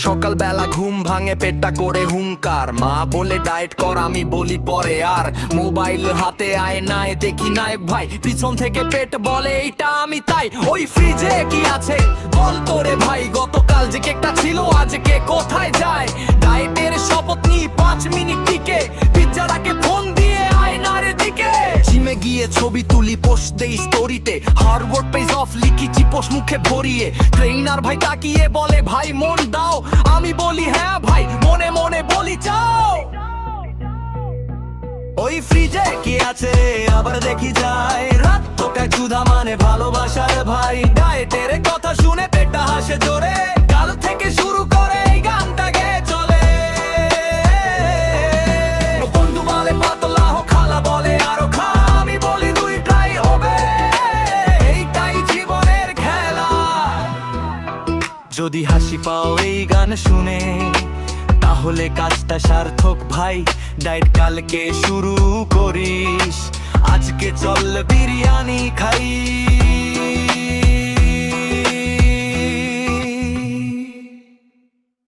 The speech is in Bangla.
সকালবেলা ঘুম ভাঙে পেটটা করে হুঙ্কার, মা বলে ডায়েট কর, আমি বলি পরে। আর মোবাইল হাতে আয়নায় দেখি নায়ক ভাই, পিছন থেকে পেট বলে এইটা আমি তাই। ওই ফ্রিজে কি আছে বল তোরে ভাই, গতকাল যে কেকটা ছিল আজকে কোথায় যায়? ডায়েটের শপথ নি 5 মিনিট টিকে, পিজ্জাটাকে ফোন দিয়ে আয়নার দিকে। জিমে গিয়ে ছবি তুলি পোস্ট দেই স্টোরিতে, হার্ড ওয়ার্ক পেজ অফ লিখি চিপস মুখে ভরিয়ে। ট্রেনার ভাই তাকিয়ে বলে ভাই মন দাও, আমি বলি হ্যাঁ ভাই, মনে মনে বলি চাও। ওই ফ্রিজে কি আছে আবার দেখি যায়, রাত তোকায় ক্ষুধা মানে ভালোবাসার ভাই। ডায়েটের কথা শুনে পেটটা হাসে জোরে, কাল থেকে শুরু করে এই গানটা গেয়ে চলে। বন্ধু বলে পাতলা হো, খালা বলে আরো খা, আমি বলি দুইটাই হবে, এইটাই জীবনের খেলা। যদি হাসি পাও এই গান শুনে, তাহলে কাজটা সার্থক ভাই। ডায়েট কালকে শুরু করিস, আজকে চল বিরিয়ানি খাই।